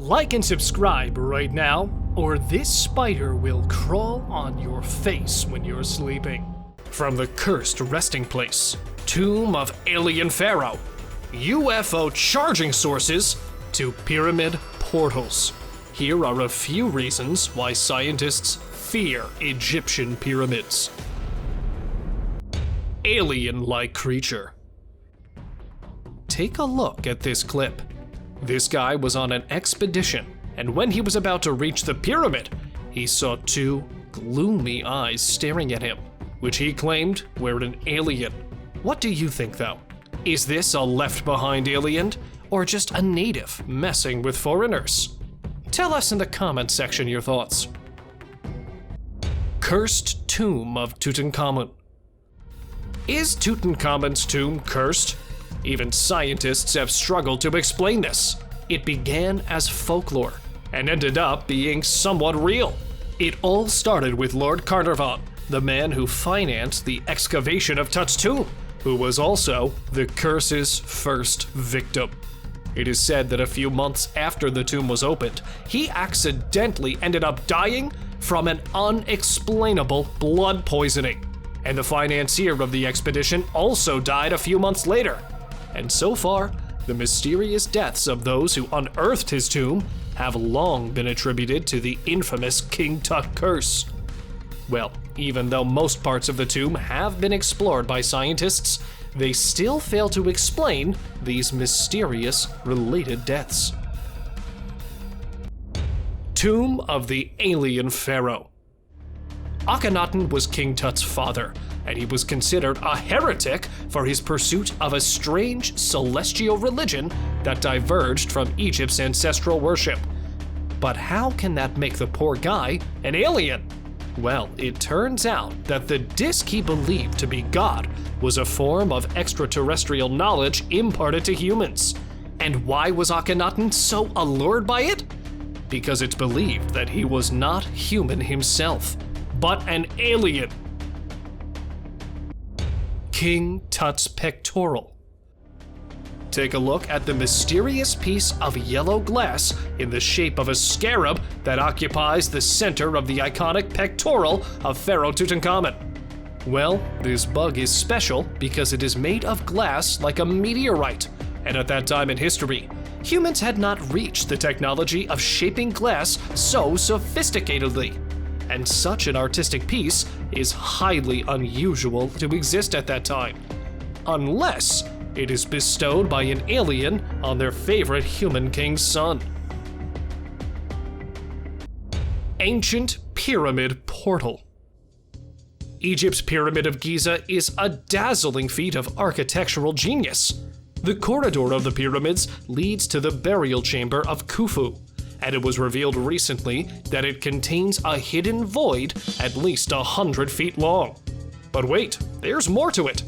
Like and subscribe right now, or this spider will crawl on your face when you're sleeping. From the cursed resting place, tomb of alien pharaoh, UFO charging sources, to pyramid portals. Here are a few reasons why scientists fear Egyptian pyramids. Alien-like creature. Take a look at this clip. This guy was on an expedition, and when he was about to reach the pyramid, he saw two gloomy eyes staring at him, which he claimed were an alien. What do you think, though? Is this a left-behind alien, or just a native messing with foreigners? Tell us in the comments section your thoughts. Cursed Tomb of Tutankhamun. Is Tutankhamun's tomb cursed? Even scientists have struggled to explain this. It began as folklore and ended up being somewhat real. It all started with Lord Carnarvon, the man who financed the excavation of Tut's tomb, who was also the curse's first victim. It is said that a few months after the tomb was opened, he accidentally ended up dying from an unexplainable blood poisoning. And the financier of the expedition also died a few months later. And so far, the mysterious deaths of those who unearthed his tomb have long been attributed to the infamous King Tut curse. Well, even though most parts of the tomb have been explored by scientists, they still fail to explain these mysterious related deaths. Tomb of the Alien Pharaoh. Akhenaten was King Tut's father, and he was considered a heretic for his pursuit of a strange celestial religion that diverged from Egypt's ancestral worship. But how can that make the poor guy an alien? Well, it turns out that the disk he believed to be God was a form of extraterrestrial knowledge imparted to humans. And why was Akhenaten so allured by it? Because it's believed that he was not human himself, but an alien. King Tut's pectoral. Take a look at the mysterious piece of yellow glass in the shape of a scarab that occupies the center of the iconic pectoral of Pharaoh Tutankhamun. Well, this bug is special because it is made of glass like a meteorite, and at that time in history, humans had not reached the technology of shaping glass so sophisticatedly. And such an artistic piece is highly unusual to exist at that time, unless it is bestowed by an alien on their favorite human king's son. Ancient Pyramid Portal. Egypt's Pyramid of Giza is a dazzling feat of architectural genius. The corridor of the pyramids leads to the burial chamber of Khufu, and it was revealed recently that it contains a hidden void at least 100 feet long. But wait, there's more to it.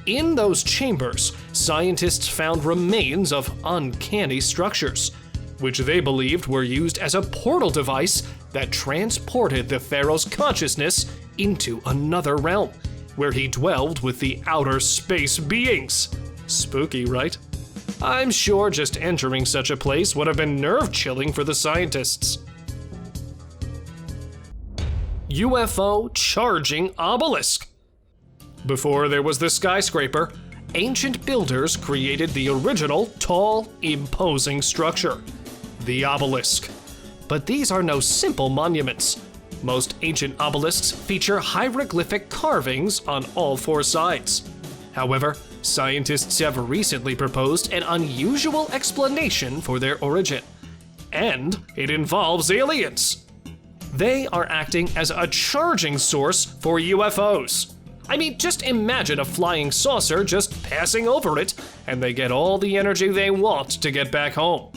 In those chambers, scientists found remains of uncanny structures, which they believed were used as a portal device that transported the pharaoh's consciousness into another realm, where he dwelled with the outer space beings. Spooky, right? I'm sure just entering such a place would have been nerve-chilling for the scientists. UFO charging obelisk. Before there was the skyscraper, ancient builders created the original tall, imposing structure, the obelisk. But these are no simple monuments. Most ancient obelisks feature hieroglyphic carvings on all four sides. However, scientists have recently proposed an unusual explanation for their origin, and it involves aliens. They are acting as a charging source for UFOs. I mean, just imagine a flying saucer just passing over it, and they get all the energy they want to get back home.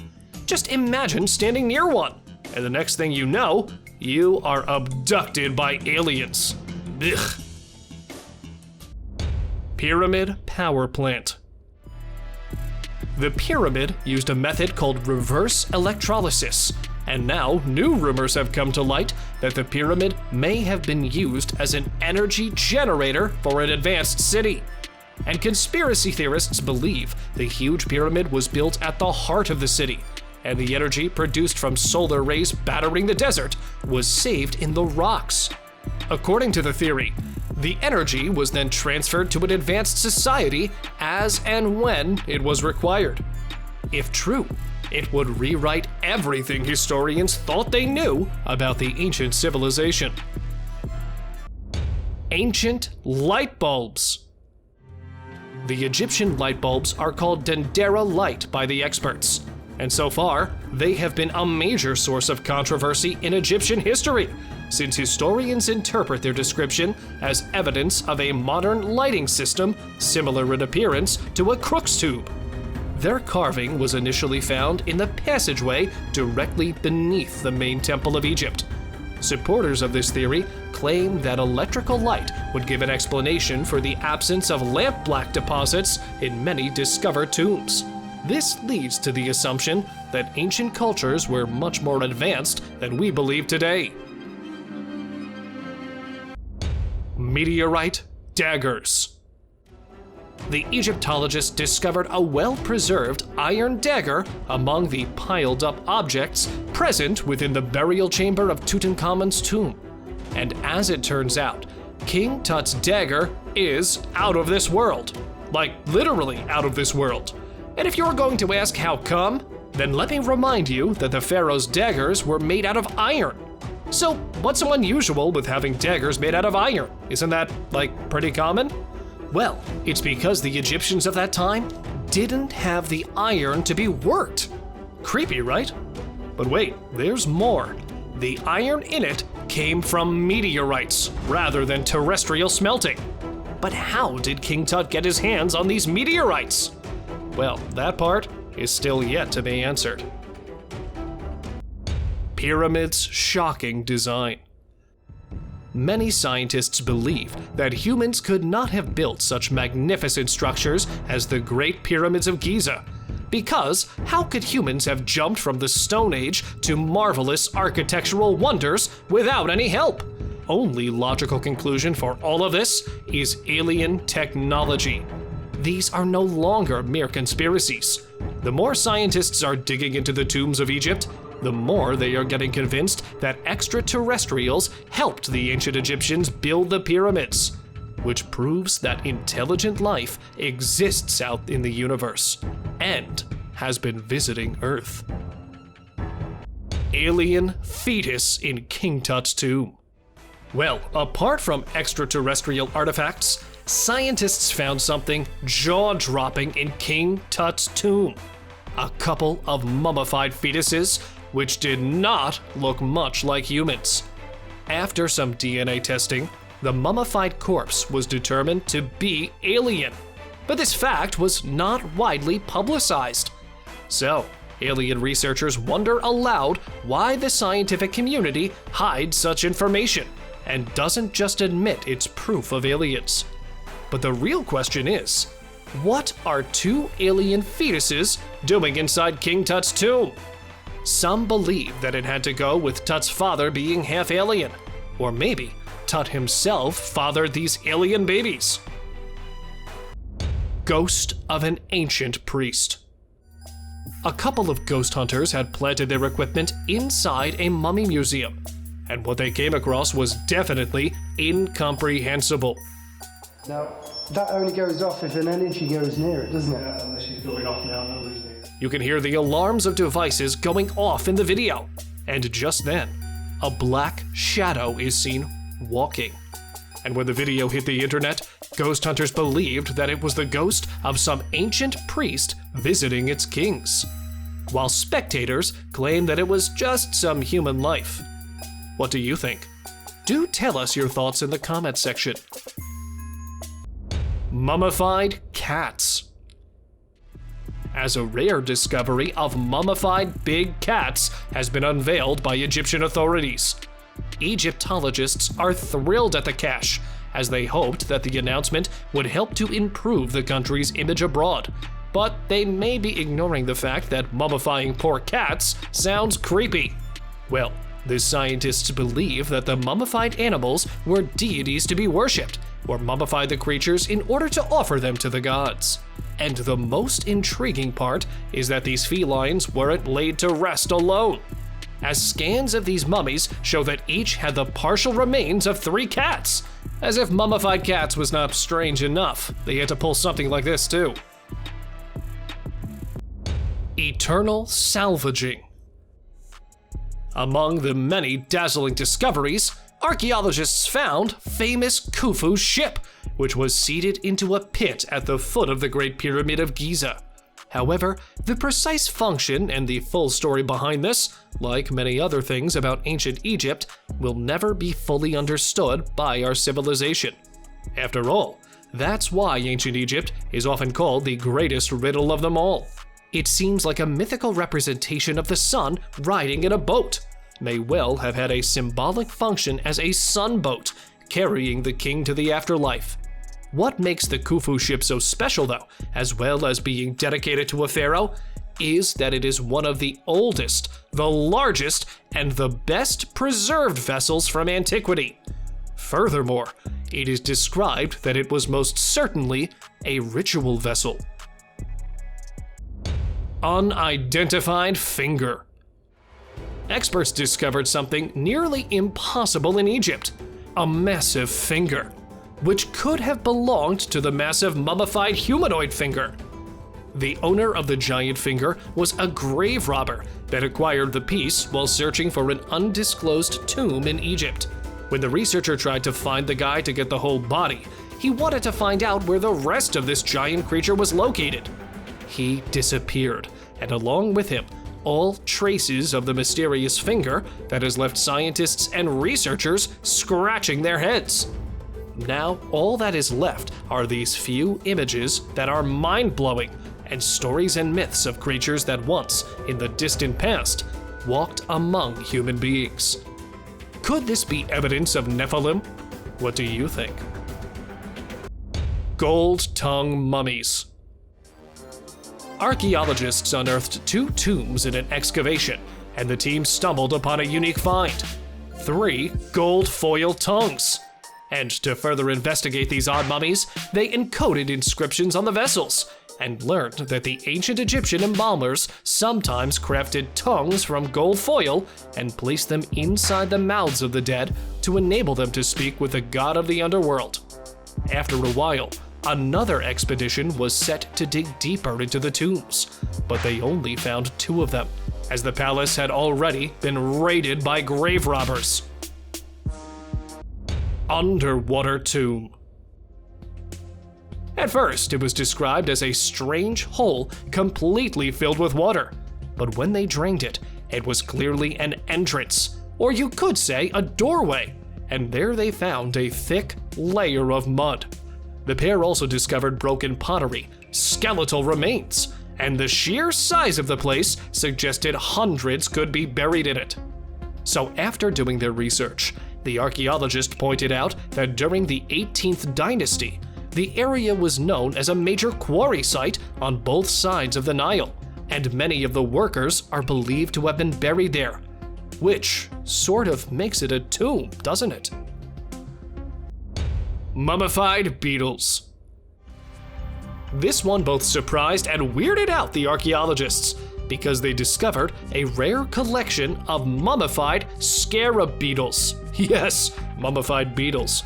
Just imagine standing near one, and the next thing you know, you are abducted by aliens. Ugh. Pyramid Power Plant. The pyramid used a method called reverse electrolysis, and now new rumors have come to light that the pyramid may have been used as an energy generator for an advanced city. And conspiracy theorists believe the huge pyramid was built at the heart of the city, and the energy produced from solar rays battering the desert was saved in the rocks. According to the theory, the energy was then transferred to an advanced society as and when it was required. If true, it would rewrite everything historians thought they knew about the ancient civilization. Ancient light bulbs. The Egyptian light bulbs are called Dendera light by the experts, and so far, they have been a major source of controversy in Egyptian history, since historians interpret their description as evidence of a modern lighting system similar in appearance to a Crookes tube. Their carving was initially found in the passageway directly beneath the main temple of Egypt. Supporters of this theory claim that electrical light would give an explanation for the absence of lampblack deposits in many discovered tombs. This leads to the assumption that ancient cultures were much more advanced than we believe today. Meteorite daggers. The Egyptologists discovered a well-preserved iron dagger among the piled-up objects present within the burial chamber of Tutankhamun's tomb. And as it turns out, King Tut's dagger is out of this world. Like, literally out of this world. And if you're going to ask how come, then let me remind you that the pharaoh's daggers were made out of iron. So what's so unusual with having daggers made out of iron? Isn't that, like, pretty common? Well, it's because the Egyptians of that time didn't have the iron to be worked. Creepy, right? But wait, there's more. The iron in it came from meteorites rather than terrestrial smelting. But how did King Tut get his hands on these meteorites? Well, that part is still yet to be answered. Pyramids' shocking design. Many scientists believe that humans could not have built such magnificent structures as the Great Pyramids of Giza, because how could humans have jumped from the Stone Age to marvelous architectural wonders without any help? Only logical conclusion for all of this is alien technology. These are no longer mere conspiracies. The more scientists are digging into the tombs of Egypt, the more they are getting convinced that extraterrestrials helped the ancient Egyptians build the pyramids, which proves that intelligent life exists out in the universe and has been visiting Earth. Alien fetus in King Tut's tomb. Well, apart from extraterrestrial artifacts, scientists found something jaw-dropping in King Tut's tomb. A couple of mummified fetuses which did not look much like humans. After some DNA testing, the mummified corpse was determined to be alien, but this fact was not widely publicized. So, alien researchers wonder aloud why the scientific community hides such information and doesn't just admit it's proof of aliens. But the real question is, what are two alien fetuses doing inside King Tut's tomb? Some believe that it had to go with Tut's father being half alien, or maybe Tut himself fathered these alien babies. Ghost of an ancient priest. A couple of ghost hunters had planted their equipment inside a mummy museum, and what they came across was definitely incomprehensible. Now, that only goes off if an energy goes near it, doesn't it? Yeah, unless she's going off now, nobody's near. You can hear the alarms of devices going off in the video, and just then, a black shadow is seen walking. And when the video hit the internet, ghost hunters believed that it was the ghost of some ancient priest visiting its kings, while spectators claimed that it was just some human life. What do you think? Do tell us your thoughts in the comment section. Mummified cats. As a rare discovery of mummified big cats has been unveiled by Egyptian authorities. Egyptologists are thrilled at the cache, as they hoped that the announcement would help to improve the country's image abroad. But they may be ignoring the fact that mummifying poor cats sounds creepy. Well, the scientists believe that the mummified animals were deities to be worshipped, or mummified the creatures in order to offer them to the gods. And the most intriguing part is that these felines weren't laid to rest alone, as scans of these mummies show that each had the partial remains of 3 cats. As if mummified cats was not strange enough, they had to pull something like this too. Eternal salvaging. Among the many dazzling discoveries, archaeologists found famous Khufu's ship, which was seated into a pit at the foot of the Great Pyramid of Giza. However, the precise function and the full story behind this, like many other things about ancient Egypt, will never be fully understood by our civilization. After all, that's why ancient Egypt is often called the greatest riddle of them all. It seems like a mythical representation of the sun riding in a boat. May well have had a symbolic function as a sun boat, carrying the king to the afterlife. What makes the Khufu ship so special though, as well as being dedicated to a pharaoh, is that it is one of the oldest, the largest, and the best preserved vessels from antiquity. Furthermore, it is described that it was most certainly a ritual vessel. Unidentified finger. Experts discovered something nearly impossible in Egypt, a massive finger, which could have belonged to the massive mummified humanoid finger. The owner of the giant finger was a grave robber that acquired the piece while searching for an undisclosed tomb in Egypt. When the researcher tried to find the guy to get the whole body, he wanted to find out where the rest of this giant creature was located. He disappeared, and along with him, all traces of the mysterious finger that has left scientists and researchers scratching their heads. Now, all that is left are these few images that are mind-blowing, and stories and myths of creatures that once, in the distant past, walked among human beings. Could this be evidence of Nephilim? What do you think? Gold tongue mummies. Archaeologists unearthed 2 tombs in an excavation, and the team stumbled upon a unique find: 3 gold foil tongues. And to further investigate these odd mummies, they encoded inscriptions on the vessels, and learned that the ancient Egyptian embalmers sometimes crafted tongues from gold foil and placed them inside the mouths of the dead to enable them to speak with the god of the underworld. After a while, another expedition was set to dig deeper into the tombs, but they only found 2 of them, as the palace had already been raided by grave robbers. Underwater tomb. At first, it was described as a strange hole completely filled with water, but when they drained it, it was clearly an entrance, or you could say a doorway, and there they found a thick layer of mud. The pair also discovered broken pottery, skeletal remains, and the sheer size of the place suggested hundreds could be buried in it. So after doing their research, the archaeologist pointed out that during the 18th dynasty, the area was known as a major quarry site on both sides of the Nile, and many of the workers are believed to have been buried there, which sort of makes it a tomb, doesn't it? Mummified beetles. This one both surprised and weirded out the archaeologists, because they discovered a rare collection of mummified scarab beetles. Yes, mummified beetles.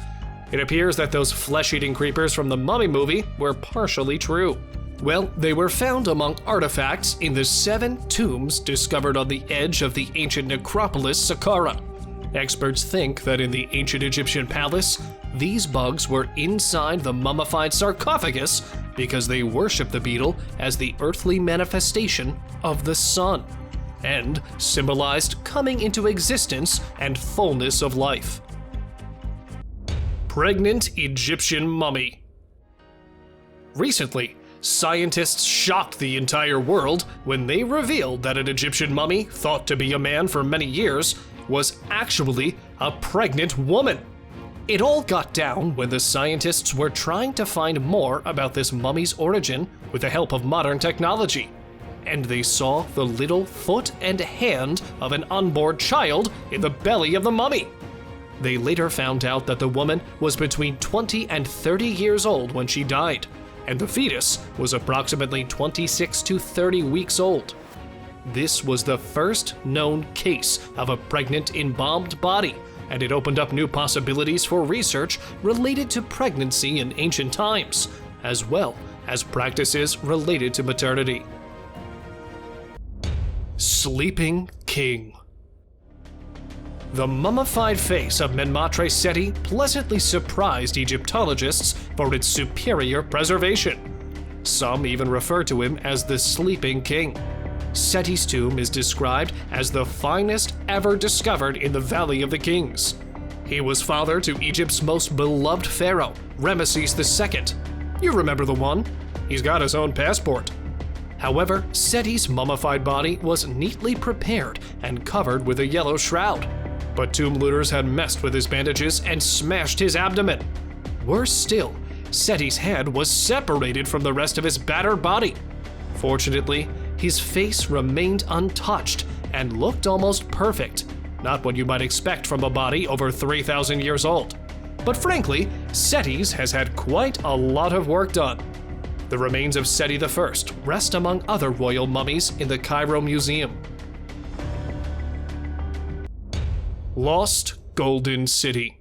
It appears that those flesh-eating creepers from the Mummy movie were partially true. Well, they were found among artifacts in the 7 tombs discovered on the edge of the ancient necropolis Saqqara. Experts think that in the ancient Egyptian palace, these bugs were inside the mummified sarcophagus because they worship the beetle as the earthly manifestation of the sun, and symbolized coming into existence and fullness of life. Pregnant Egyptian mummy. Recently, scientists shocked the entire world when they revealed that an Egyptian mummy, thought to be a man for many years, was actually a pregnant woman. It all got down when the scientists were trying to find more about this mummy's origin with the help of modern technology, and they saw the little foot and hand of an unborn child in the belly of the mummy. They later found out that the woman was between 20 and 30 years old when she died, and the fetus was approximately 26 to 30 weeks old. This was the first known case of a pregnant embalmed body, and it opened up new possibilities for research related to pregnancy in ancient times, as well as practices related to maternity. Sleeping King. The mummified face of Menmatre Seti pleasantly surprised Egyptologists for its superior preservation. Some even refer to him as the Sleeping King. Seti's tomb is described as the finest ever discovered in the Valley of the Kings. He was father to Egypt's most beloved pharaoh, Ramesses II. You remember the one? He's got his own passport. However, Seti's mummified body was neatly prepared and covered with a yellow shroud. But tomb looters had messed with his bandages and smashed his abdomen. Worse still, Seti's head was separated from the rest of his battered body. Fortunately, his face remained untouched and looked almost perfect, not what you might expect from a body over 3,000 years old. But frankly, Seti's has had quite a lot of work done. The remains of Seti I rest among other royal mummies in the Cairo Museum. Lost Golden City.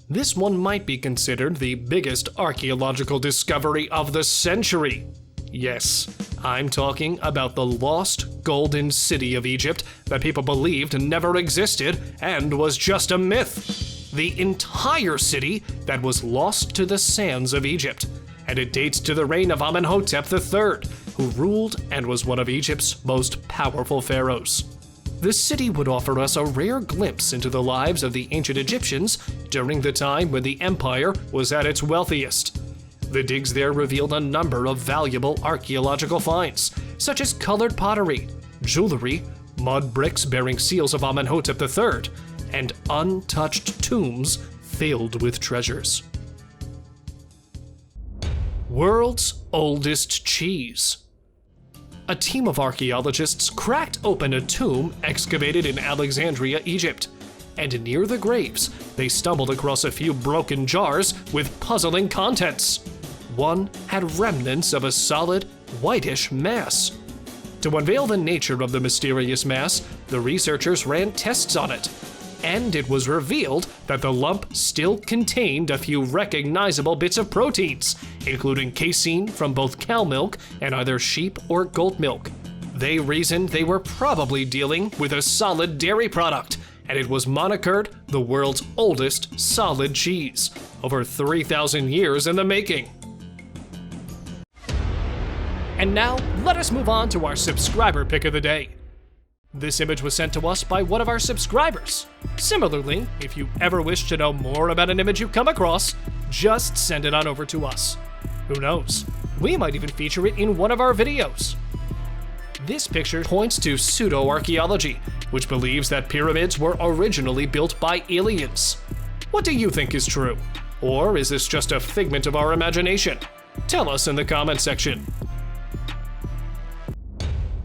This one might be considered the biggest archaeological discovery of the century. Yes, I'm talking about the lost Golden City of Egypt that people believed never existed and was just a myth. The entire city that was lost to the sands of Egypt, and it dates to the reign of Amenhotep III, who ruled and was one of Egypt's most powerful pharaohs. The city would offer us a rare glimpse into the lives of the ancient Egyptians during the time when the empire was at its wealthiest. The digs there revealed a number of valuable archaeological finds, such as colored pottery, jewelry, mud bricks bearing seals of Amenhotep III, and untouched tombs filled with treasures. World's oldest cheese. A team of archaeologists cracked open a tomb excavated in Alexandria, Egypt, and near the graves, they stumbled across a few broken jars with puzzling contents. One had remnants of a solid, whitish mass. To unveil the nature of the mysterious mass, the researchers ran tests on it, and it was revealed that the lump still contained a few recognizable bits of proteins, including casein from both cow milk and either sheep or goat milk. They reasoned they were probably dealing with a solid dairy product, and it was monikered the world's oldest solid cheese, over 3,000 years in the making. And now, let us move on to our subscriber pick of the day. This image was sent to us by one of our subscribers. Similarly, if you ever wish to know more about an image you come across, just send it on over to us. Who knows, we might even feature it in one of our videos. This picture points to pseudo-archaeology, which believes that pyramids were originally built by aliens. What do you think is true? Or is this just a figment of our imagination? Tell us in the comment section.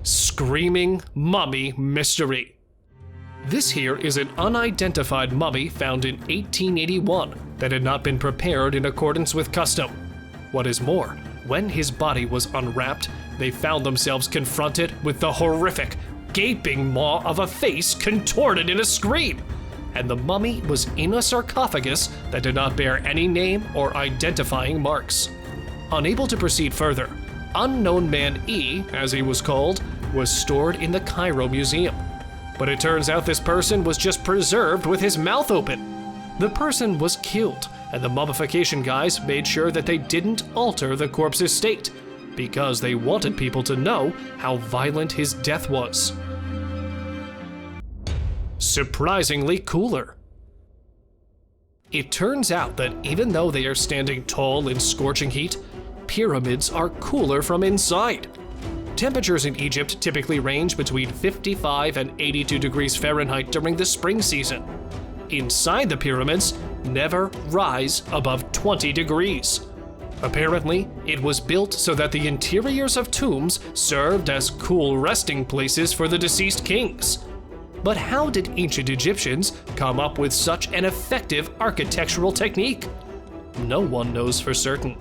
Screaming Mummy Mystery. This here is an unidentified mummy found in 1881 that had not been prepared in accordance with custom. What is more, when his body was unwrapped, they found themselves confronted with the horrific, gaping maw of a face contorted in a scream, and the mummy was in a sarcophagus that did not bear any name or identifying marks. Unable to proceed further, Unknown Man E, as he was called, was stored in the Cairo Museum. But it turns out this person was just preserved with his mouth open. The person was killed, and the mummification guys made sure that they didn't alter the corpse's state, because they wanted people to know how violent his death was. Surprisingly cooler. It turns out that even though they are standing tall in scorching heat, pyramids are cooler from inside. Temperatures in Egypt typically range between 55 and 82 degrees Fahrenheit during the spring season. Inside the pyramids, never rise above 20 degrees. Apparently, it was built so that the interiors of tombs served as cool resting places for the deceased kings. But how did ancient Egyptians come up with such an effective architectural technique? No one knows for certain.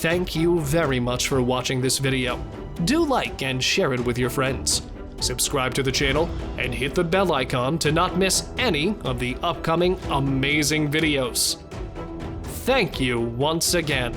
Thank you very much for watching this video. Do like and share it with your friends. Subscribe to the channel and hit the bell icon to not miss any of the upcoming amazing videos. Thank you once again.